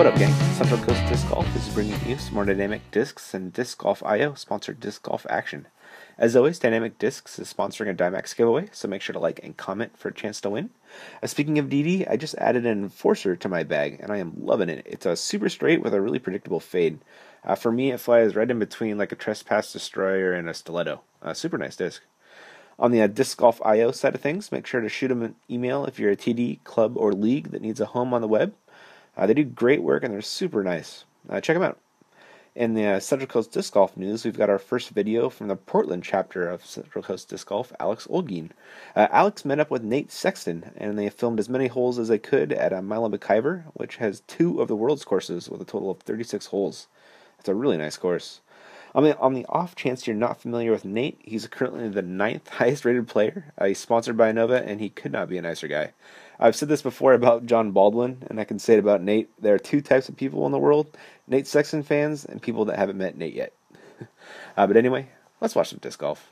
What up, gang? Central Coast Disc Golf is bringing you some more dynamic discs and Disc Golf IO sponsored disc golf action. As always, Dynamic Discs is sponsoring a Dymax giveaway, so make sure to like and comment for a chance to win. Speaking of DD, I just added an Enforcer to my bag, and I am loving it. It's a super straight with a really predictable fade. For me, it flies right in between like a Trespass Destroyer and a Stiletto. Super nice disc. On the Disc Golf IO side of things, make sure to shoot them an email if you're a TD, club, or league that needs a home on the web. They do great work, and they're super nice. Check them out. In the Central Coast Disc Golf news, we've got our first video from the Portland chapter of Central Coast Disc Golf, Alex Olgin. Alex met up with Nate Sexton, and they filmed as many holes as they could at Milo, McIver, which has 2 of the world's courses with a total of 36 holes. It's a really nice course. On the off chance you're not familiar with Nate, he's currently the 9th highest rated player. He's sponsored by Nova, and he could not be a nicer guy. I've said this before about John Baldwin, and I can say it about Nate. There are 2 types of people in the world: Nate Sexton fans and people that haven't met Nate yet. But anyway, let's watch some disc golf.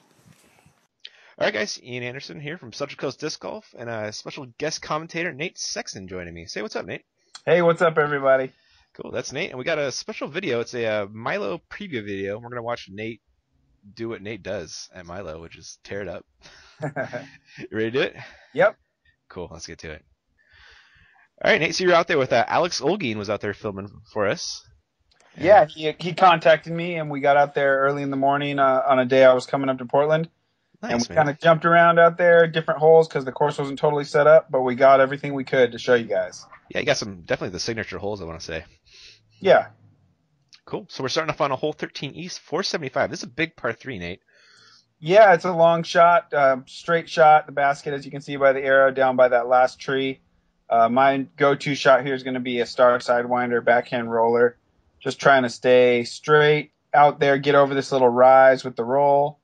All right, guys, Ian Anderson here from Central Coast Disc Golf, and a special guest commentator, Nate Sexton, joining me. Say what's up, Nate. Hey, what's up, everybody? Cool, that's Nate, and we got a special video. It's a Milo preview video. We're going to watch Nate do what Nate does at Milo, which is tear it up. You ready to do it? Yep. Cool, let's get to it. All right, Nate, so you're out there with Alex Olgin was out there filming for us. Yeah, he contacted me, and we got out there early in the morning on a day I was coming up to Portland. Nice, and we man. kind of jumped around out there, different holes, because the course wasn't totally set up, but we got everything we could to show you guys. Yeah, you got some definitely the signature holes, I want to say. Yeah. Cool. So we're starting off on a hole 13 East, 475. This is a big par 3, Nate. Yeah, it's a long shot, straight shot. The basket, as you can see by the arrow, down by that last tree. My go-to shot here is going to be a star sidewinder, backhand roller. Just trying to stay straight out there, get over this little rise with the roll,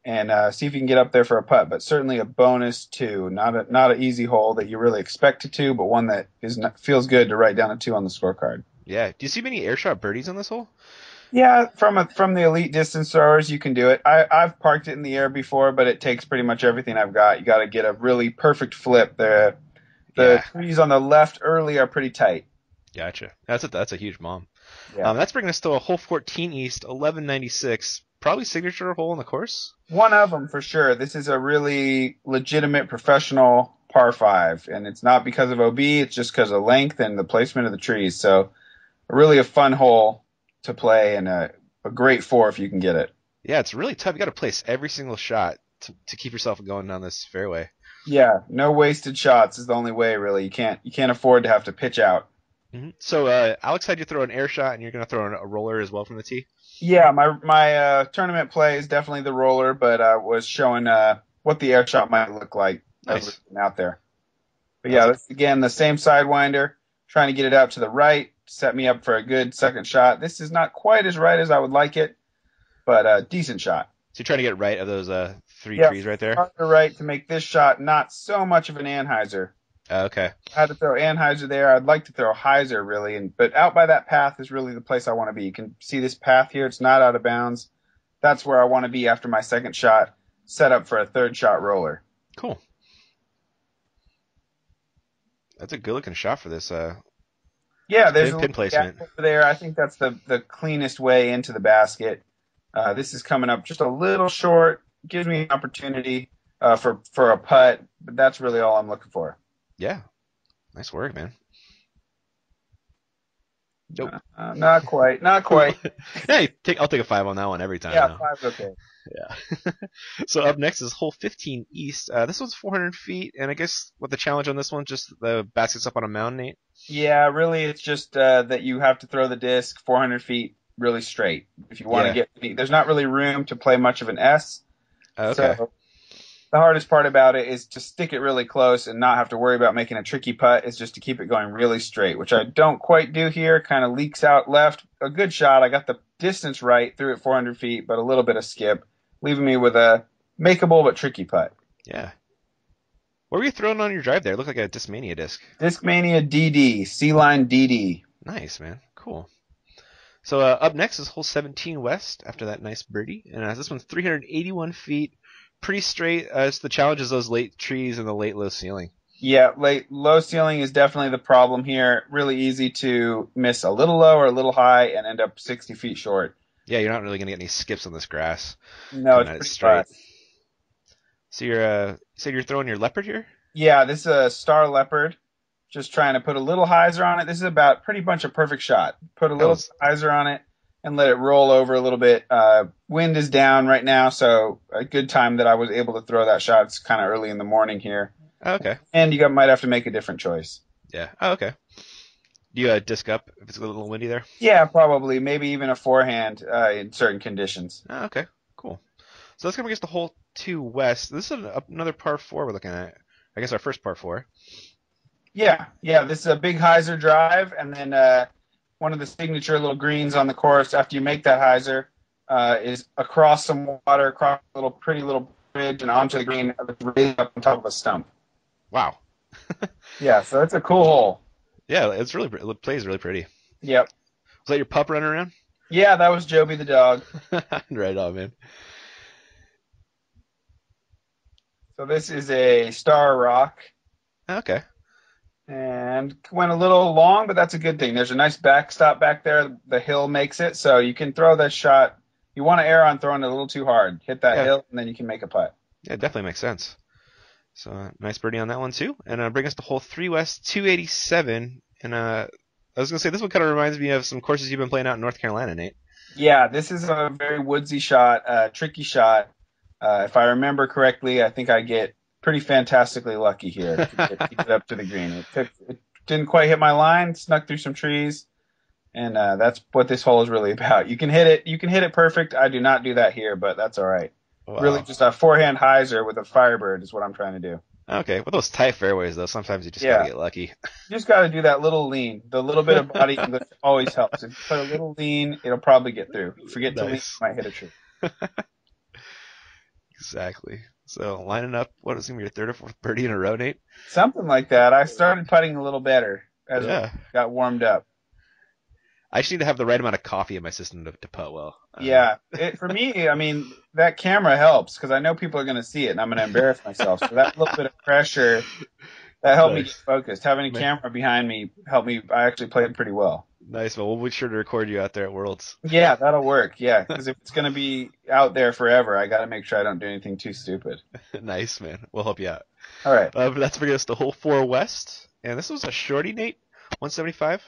and see if you can get up there for a putt. But certainly a bonus two, not an easy hole that you really expect it to, but one that feels good to write down a 2 on the scorecard. Yeah. Do you see many airshot birdies on this hole? Yeah, from the elite distance throwers, you can do it. I've parked it in the air before, but it takes pretty much everything I've got. You got to get a really perfect flip. The trees on the left early are pretty tight. Gotcha. That's a huge bomb. Yeah. That's bringing us to a hole 14 East, 1196. Probably signature hole on the course. One of them for sure. This is a really legitimate professional par 5, and it's not because of OB. It's just because of length and the placement of the trees. So, really a fun hole to play, and a great 4 if you can get it. Yeah, it's really tough. You got to place every single shot to keep yourself going down this fairway. Yeah, no wasted shots is the only way. Really, you can't afford to have to pitch out. Mm-hmm. So Alex had you throw an air shot, and you're going to throw a roller as well from the tee. Yeah, my tournament play is definitely the roller, but I was showing what the air shot might look like Nice. out there. But yeah, this, again, the same sidewinder, trying to get it out to the right, set me up for a good second shot. This is not quite as right as I would like it, but a decent shot. So you're trying to get right of those 3 trees right there? Hard to right to make this shot not so much of an Anheuser. Okay. I had to throw Anheuser there. I'd like to throw Heiser, really, but out by that path is really the place I want to be. You can see this path here. It's not out of bounds. That's where I want to be after my second shot, set up for a third shot roller. Cool. That's a good-looking shot for this. Yeah, there's a pin placement over there. I think that's the cleanest way into the basket. This is coming up just a little short. Gives me an opportunity for a putt, but that's really all I'm looking for. Yeah. Nice work, man. Nope. Not quite. Hey, I'll take a 5 on that one every time. Yeah, now. 5's okay. Yeah. So up next is hole 15 East. This one's 400 feet, and I guess what the challenge on this one, just the basket's up on a mound, Nate? Yeah, really, it's just that you have to throw the disc 400 feet really straight. If you want to get, there's not really room to play much of an S. Okay. So the hardest part about it is to stick it really close and not have to worry about making a tricky putt. It's just to keep it going really straight, which I don't quite do here. Kind of leaks out left. A good shot. I got the distance right, threw it 400 feet, but a little bit of skip, leaving me with a makeable but tricky putt. Yeah. What were you throwing on your drive there? It looked like a Discmania disc. Discmania DD, C-Line DD. Nice, man. Cool. So up next is hole 17 West after that nice birdie. And this one's 381 feet. Pretty straight. The challenge is those late trees and the late low ceiling. Yeah, low ceiling is definitely the problem here. Really easy to miss a little low or a little high and end up 60 feet short. Yeah, you're not really gonna get any skips on this grass No, coming it's at it pretty straight. flat. So you're said you're throwing your leopard here? Yeah, this is a star leopard. Just trying to put a little hyzer on it. This is about pretty much a perfect shot. Put a That little was hyzer on it and let it roll over a little bit. Wind is down right now, so a good time that I was able to throw that shot. It's kind of early in the morning here, oh, okay. and might have to make a different choice. Yeah. Oh, okay. Do you disc up if it's a little windy there? Yeah, probably, maybe even a forehand in certain conditions. Oh, okay. Cool. So that's gonna bring us to hole 2 west. This is another par 4 we're looking at. I guess our first par 4. Yeah. This is a big hyzer drive, and then one of the signature little greens on the course after you make that hyzer is across some water, across a pretty little bridge, and onto the green, raised up on top of a stump. Wow. Yeah, so it's a cool hole. Yeah, it plays really pretty. Yep. Was that your pup running around? Yeah, that was Joby the dog. Right on, man. So this is a star rock. Okay. And went a little long, but that's a good thing. There's a nice backstop back there. The hill makes it, so you can throw that shot. You want to err on throwing it a little too hard. Hit that Yeah. hill, and then you can make a putt. Yeah, it definitely makes sense. So nice birdie on that one too, and bring us to hole 3 west, 287. And I was gonna say this one kind of reminds me of some courses you've been playing out in North Carolina, Nate. Yeah, this is a very woodsy shot, tricky shot. If I remember correctly, I think I get pretty fantastically lucky here to get it up to the green. It didn't quite hit my line, snuck through some trees, and that's what this hole is really about. You can hit it perfect. I do not do that here, but that's all right. Wow. Really, just a forehand hyzer with a Firebird is what I'm trying to do. Okay, with those tight fairways though, sometimes you just Yeah. gotta get lucky. You just got to do that little lean. The little bit of body English always helps. If you put a little lean, it'll probably get through. If you forget to lean, you Nice. might hit a tree. Exactly. So lining up, what is gonna be your third or fourth birdie in a row, Nate? Something like that. I started putting a little better as Yeah. I got warmed up. I just need to have the right amount of coffee in my system to putt well. Yeah, for me, I mean, that camera helps because I know people are going to see it and I'm going to embarrass myself. So that little bit of pressure, that helped me Nice. get focused. Having a Man. camera behind me helped me. I actually played pretty well. Nice. Well, we'll be sure to record you out there at Worlds. Yeah, that'll work. Yeah, because if it's going to be out there forever, I got to make sure I don't do anything too stupid. Nice, man. We'll help you out. All right. But that's bringing us to hole 4 west, and this was a shorty, Nate. 175.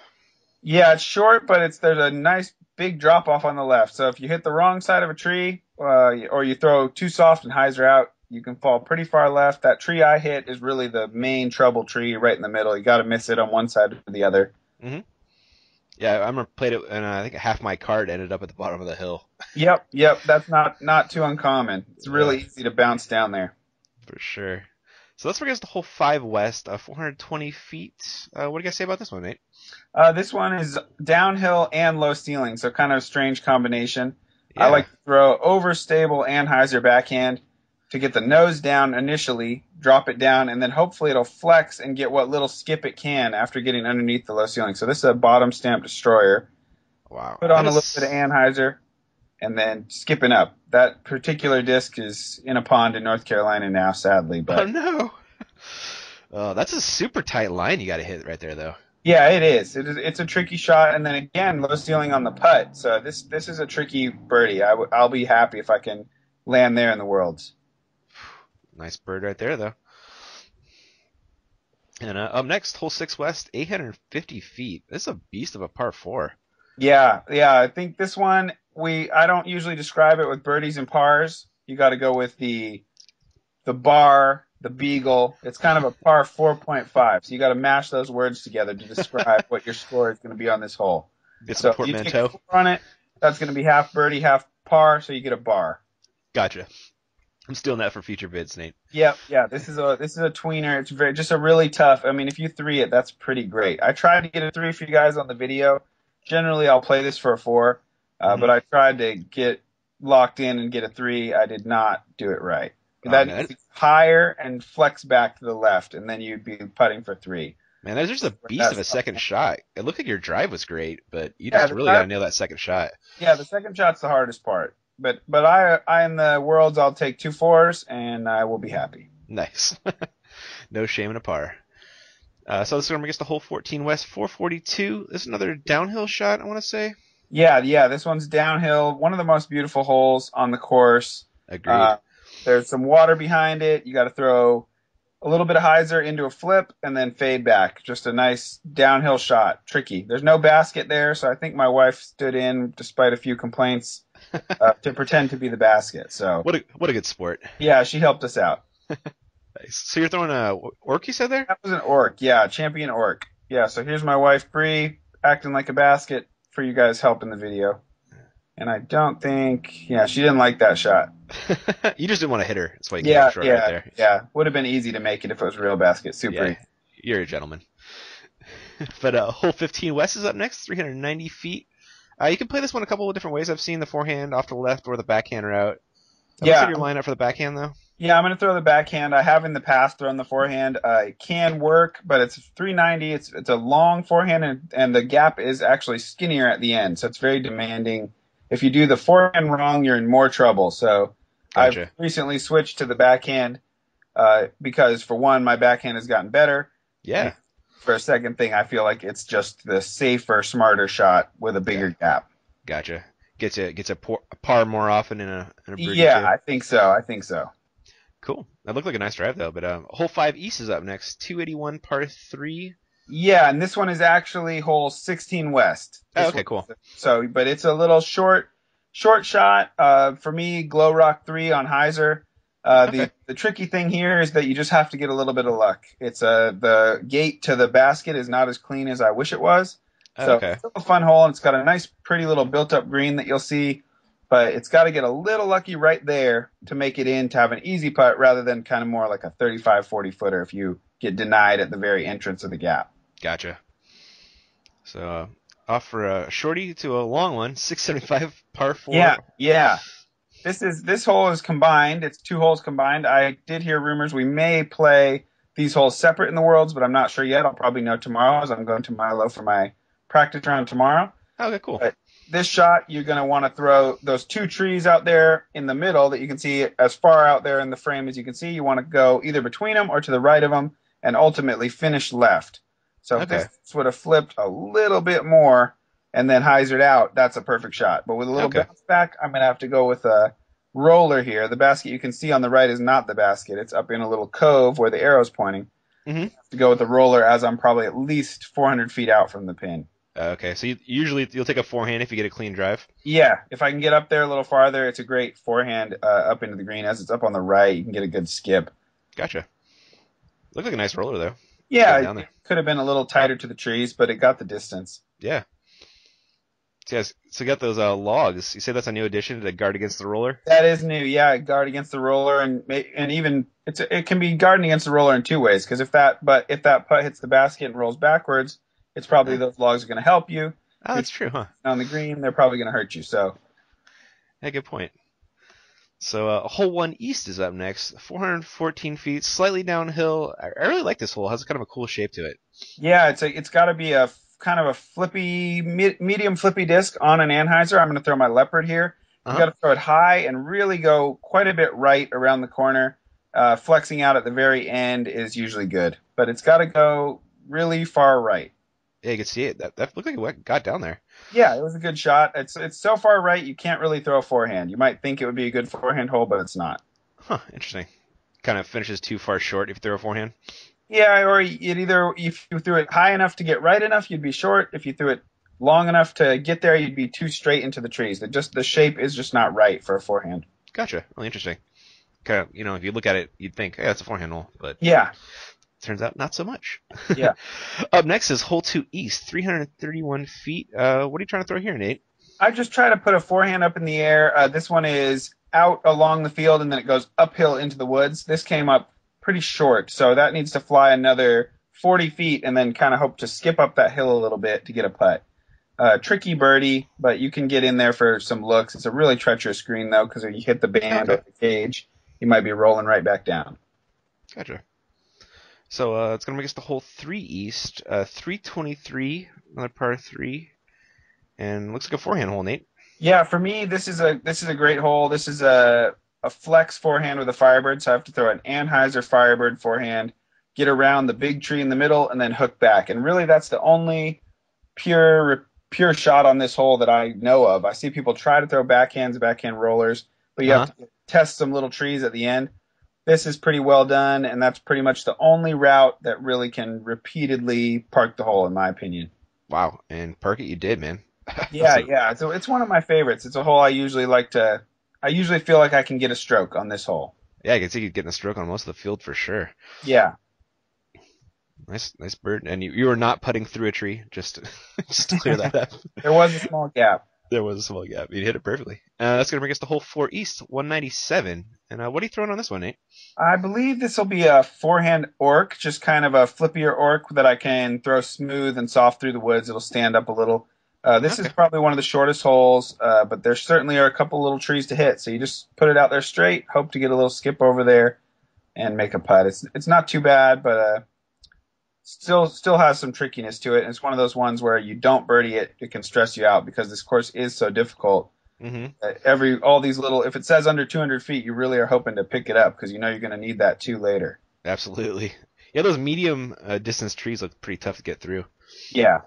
Yeah, it's short, but there's a nice big drop off on the left. So if you hit the wrong side of a tree, or you throw too soft and hyzer out, you can fall pretty far left. That tree I hit is really the main trouble tree right in the middle. You got to miss it on one side or the other. Mm-hmm. Yeah, I remember played it, and I think half my card ended up at the bottom of the hill. Yep. That's not too uncommon. It's really easy to bounce down there. For sure. So let's bring us to hole 5 west, 420 feet. What do you guys say about this one, Nate? This one is downhill and low ceiling, so kind of a strange combination. Yeah. I like to throw overstable and hyzer backhand to get the nose down initially, drop it down, and then hopefully it'll flex and get what little skip it can after getting underneath the low ceiling. So this is a bottom stamp destroyer. Wow. Put on a little bit of anhyzer, and then skipping up. That particular disc is in a pond in North Carolina now, sadly. But Oh, no. Oh, that's a super tight line you got to hit right there, though. yeah, it is. It's a tricky shot, and then again, low ceiling on the putt. So this is a tricky birdie. I'll be happy if I can land there in the Worlds. Nice bird right there, though. And up next, hole 6 west, 850 feet. This is a beast of a par 4. Yeah. I think this one I don't usually describe it with birdies and pars. You got to go with the bar, the beagle. It's kind of a par 4.5. So you got to mash those words together to describe what your score is going to be on this hole. Get So some if you take portmanteau. a 4 on it, that's going to be half birdie, half par. So you get a bar. Gotcha. I'm stealing that for future bids, Nate. Yeah. This is a tweener. It's just a really tough. I mean, if you 3 it, that's pretty great. I tried to get a 3 for you guys on the video. Generally, I'll play this for a 4, but I tried to get locked in and get a 3. I did not do it right. That needs to higher and flex back to the left, and then you'd be putting for 3. Man, there's just a beast of a second shot. It looked like your drive was great, but you just really got to nail that second shot. Yeah, the second shot's the hardest part. But I in the Worlds, I'll take 2 4s, and I will be happy. Nice. No shame in a par. So this is going to bring us to hole 14 west, 442. This is another downhill shot, I want to say. Yeah. This one's downhill. One of the most beautiful holes on the course. Agreed. There's some water behind it. You got to throw a little bit of hyzer into a flip and then fade back. Just a nice downhill shot. Tricky. There's no basket there, so I think my wife stood in, despite a few complaints, to pretend to be the basket. So What a good sport. yeah, she helped us out. Nice. So you're throwing a orc, you said there? That was an orc. Yeah, champion orc. Yeah, so here's my wife, Bree, acting like a basket for you guys helping the video. And I don't think, yeah, she didn't like that shot. You just didn't want to hit her. That's why you came up short right there. Yeah. Would have been easy to make it if it was a real basket. Super easy. You're a gentleman. But hole 15 west is up next, 390 feet. You can play this one a couple of different ways. I've seen the forehand off to the left or the backhand route. What's your lineup for the backhand, though? Yeah, I'm going to throw the backhand. I have in the past thrown the forehand. It can work, but it's 390. It's a long forehand, and the gap is actually skinnier at the end, so it's very demanding. If you do the forehand wrong, you're in more trouble. So Gotcha. I've recently switched to the backhand because, for one, my backhand has gotten better. Yeah. And for a second thing, I feel like it's just the safer, smarter shot with a bigger gap. Gotcha. Gets a par more often in a birdie Yeah, too. I think so. Cool. That looked like a nice drive though. But hole 5 east is up next, 281 par 3. Yeah, and this one is actually hole 16 west. Okay, cool. So, but it's a little short shot. For me, glow rock 3 on hyzer. The tricky thing here is that you just have to get a little bit of luck. It's the gate to the basket is not as clean as I wish it was. So it's still a fun hole, and it's got a nice, pretty little built-up green that you'll see. But it's got to get a little lucky right there to make it in to have an easy putt rather than kind of more like a 35, 40 footer if you get denied at the very entrance of the gap. Gotcha. So off for a shorty to a long one, 675 par 4. Yeah. This hole is combined. It's 2 holes combined. I did hear rumors we may play these holes separate in the Worlds, but I'm not sure yet. I'll probably know tomorrow as I'm going to Milo for my practice round tomorrow. Okay, cool. But this shot, you're going to want to throw those 2 trees out there in the middle that you can see as far out there in the frame as you can see. You want to go either between them or to the right of them and ultimately finish left. So if this would have flipped a little bit more and then hyzered out, that's a perfect shot. But with a little bounce back, I'm going to have to go with a roller here. The basket you can see on the right is not the basket. It's up in a little cove where the arrow's pointing. Mm-hmm. I have to go with the roller as I'm probably at least 400 feet out from the pin. Okay, so usually you'll take a forehand if you get a clean drive? Yeah, if I can get up there a little farther, it's a great forehand up into the green. As it's up on the right, you can get a good skip. Gotcha. Looked like a nice roller, though. Yeah, it could have been a little tighter to the trees, but it got the distance. Yeah. So you got those logs. You say that's a new addition to guard against the roller? That is new, yeah. Guard against the roller, and even it can be guarding against the roller in 2 ways. Because if that putt hits the basket and rolls backwards, it's probably those logs are going to help you. Oh, that's true, huh? On the green, they're probably going to hurt you. So, yeah, good point. So hole 1 east is up next, 414 feet, slightly downhill. I really like this hole. It has kind of a cool shape to it. Yeah, it's got to be a kind of a flippy, medium flippy disc on an anhyzer. I'm going to throw my leopard here. You got to throw it high and really go quite a bit right around the corner. Flexing out at the very end is usually good, but it's got to go really far right. Yeah, you can see it. That looked like it got down there. Yeah, it was a good shot. It's so far right you can't really throw a forehand. You might think it would be a good forehand hole, but it's not. Huh, interesting. Kind of finishes too far short if you throw a forehand. Yeah, or if you threw it high enough to get right enough, you'd be short. If you threw it long enough to get there, you'd be too straight into the trees. The shape is just not right for a forehand. Gotcha. Really interesting. Kind of, if you look at it, you'd think, hey, that's a forehand hole, but yeah. Turns out not so much. Yeah. Up next is hole 2 east, 331 feet. What are you trying to throw here, Nate? I just try to put a forehand up in the air. This one is out along the field, and then it goes uphill into the woods. This came up pretty short, so that needs to fly another 40 feet and then kind of hope to skip up that hill a little bit to get a putt. Tricky birdie, but you can get in there for some looks. It's a really treacherous green, though, because if you hit the band or the cage, you might be rolling right back down. Gotcha. So it's going to make us to hole 3 east, 323, another par 3, and looks like a forehand hole, Nate. Yeah, for me, this is a great hole. This is a flex forehand with a Firebird, so I have to throw an Anheuser Firebird forehand. get around the big tree in the middle, and then hook back. And really, that's the only pure shot on this hole that I know of. I see people try to throw backhand rollers, but you Uh-huh. have to test some little trees at the end. This is pretty well done, and that's pretty much the only route that really can repeatedly park the hole, in my opinion. Wow. And park it, you did, man. Yeah, yeah. So it's one of my favorites. It's a hole I usually like to. I usually feel like I can get a stroke on this hole. Yeah, I can see you getting a stroke on most of the field for sure. Yeah. Nice bird. And you were not putting through a tree, just to clear that up. There was a small gap. There was a small gap. You hit it perfectly. That's going to bring us to hole 4 east, 197. And what are you throwing on this one, Nate? I believe this will be a forehand orc, just kind of a flippier orc that I can throw smooth and soft through the woods. It'll stand up a little. This is probably one of the shortest holes, but there certainly are a couple little trees to hit. So you just put it out there straight, hope to get a little skip over there, and make a putt. It's not too bad, but still has some trickiness to it. And it's one of those ones where you don't birdie it, it can stress you out because this course is so difficult. Mm-hmm. All these little, if it says under 200 feet, you really are hoping to pick it up because you know you're going to need that too later. Absolutely. Yeah, those medium distance trees look pretty tough to get through. Yeah.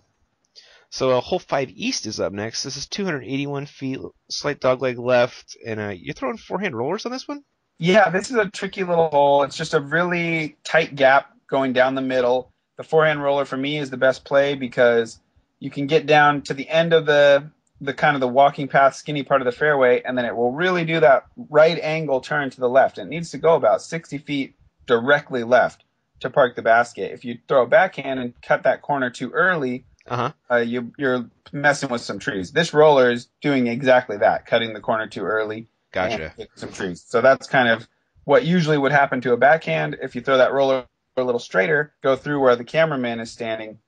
So hole 5 east is up next. This is 281 feet, slight dogleg left, and you're throwing forehand rollers on this one? Yeah, this is a tricky little hole. It's just a really tight gap going down the middle. The forehand roller for me is the best play because you can get down to the end of the kind of the walking path, skinny part of the fairway, and then it will really do that right angle turn to the left. It needs to go about 60 feet directly left to park the basket. If you throw a backhand and cut that corner too early, you're messing with some trees. This roller is doing exactly that, cutting the corner too early. Gotcha. And some trees. So that's kind of what usually would happen to a backhand. If you throw that roller a little straighter, go through where the cameraman is standing,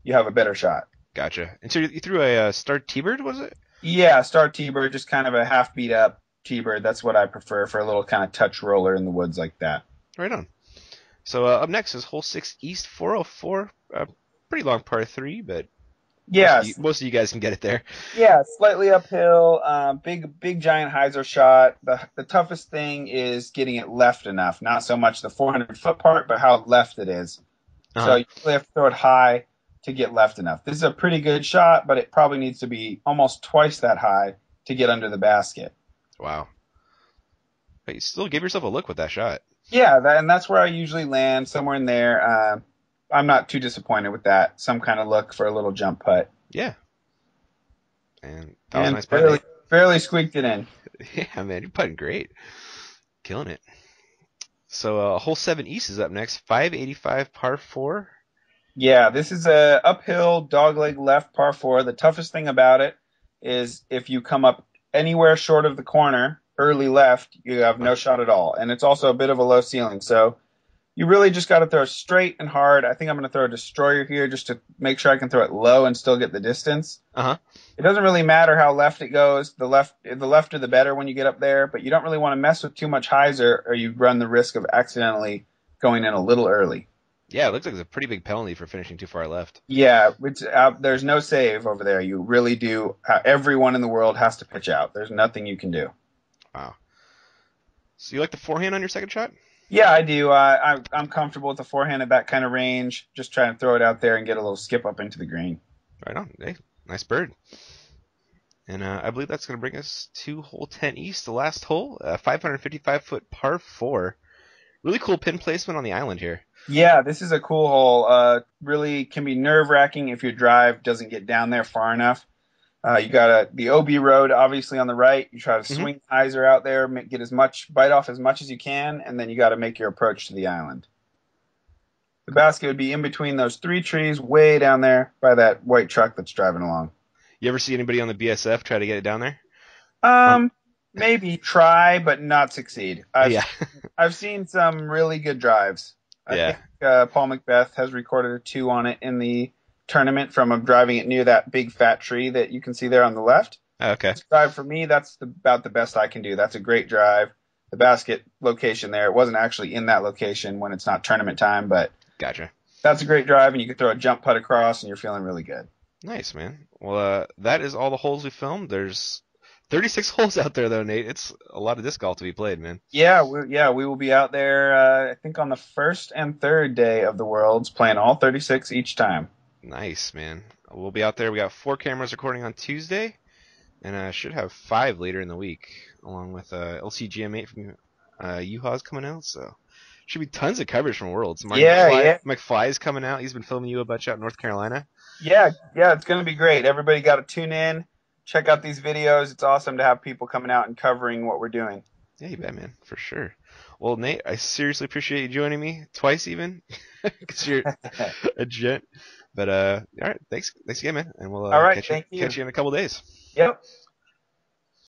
you have a better shot. Gotcha. And so you threw a star T-bird, was it? Yeah, star T-bird, just kind of a half beat up T-bird. That's what I prefer for a little kind of touch roller in the woods like that. Right on. So up next is hole 6 east, 404. Pretty long par 3, but yes, most of you guys can get it there. Yeah, slightly uphill, big giant hyzer shot. The toughest thing is getting it left enough, not so much the 400-foot part, but how left it is. So you really have to throw it high to get left enough. This is a pretty good shot, but it probably needs to be almost twice that high to get under the basket. Wow. But you still give yourself a look with that shot. Yeah, and that's where I usually land, somewhere in there. I'm not too disappointed with that. Some kind of look for a little jump putt. Yeah. And that was a nice putt. Fairly squeaked it in. Yeah, man, you're putting great. Killing it. So hole 7 east is up next, 585 par 4. Yeah, this is a uphill dogleg left par 4. The toughest thing about it is if you come up anywhere short of the corner, early left, you have no shot at all. And it's also a bit of a low ceiling. So you really just got to throw straight and hard. I think I'm going to throw a destroyer here just to make sure I can throw it low and still get the distance. It doesn't really matter how left it goes. The lefter the better when you get up there, but you don't really want to mess with too much hyzer or you run the risk of accidentally going in a little early. Yeah, it looks like it's a pretty big penalty for finishing too far left. Yeah, there's no save over there. You really do. Everyone in the world has to pitch out. There's nothing you can do. Wow. So you like the forehand on your second shot? Yeah, I do. I'm comfortable with the forehand at that kind of range. Just trying to throw it out there and get a little skip up into the green. Right on. Hey, nice bird. And I believe that's going to bring us to hole 10 east, the last hole, 555-foot par 4. Really cool pin placement on the island here. Yeah, this is a cool hole. Really can be nerve-wracking if your drive doesn't get down there far enough. You got the OB road, obviously, on the right. You try to swing hyzer out there, get bite off as much as you can, and then you got to make your approach to the island. The basket would be in between those 3 trees way down there by that white truck that's driving along. You ever see anybody on the BSF try to get it down there? Maybe try, but not succeed. I've seen some really good drives. I think Paul Macbeth has recorded a 2 on it in the tournament from driving it near that big fat tree that you can see there on the left. Okay. This drive for me, that's about the best I can do. That's a great drive. The basket location there, it wasn't actually in that location when it's not tournament time, but gotcha. That's a great drive, and you can throw a jump putt across, and you're feeling really good. Nice, man. Well, that is all the holes we filmed. There's 36 holes out there though, Nate. It's a lot of disc golf to be played, man. Yeah, we will be out there. I think on the first and third day of the Worlds, playing all 36 each time. Nice, man. We'll be out there. We got 4 cameras recording on Tuesday, and I should have 5 later in the week, along with LCGM8 from U-Haw's coming out. So should be tons of coverage from Worlds. McFly's coming out. He's been filming you a bunch out in North Carolina. Yeah, it's going to be great. Everybody got to tune in, check out these videos. It's awesome to have people coming out and covering what we're doing. Yeah, you bet, man, for sure. Well, Nate, I seriously appreciate you joining me twice, even, because you're a gent. But all right, thanks again, man, and we'll all right, catch you in a couple days. Yep.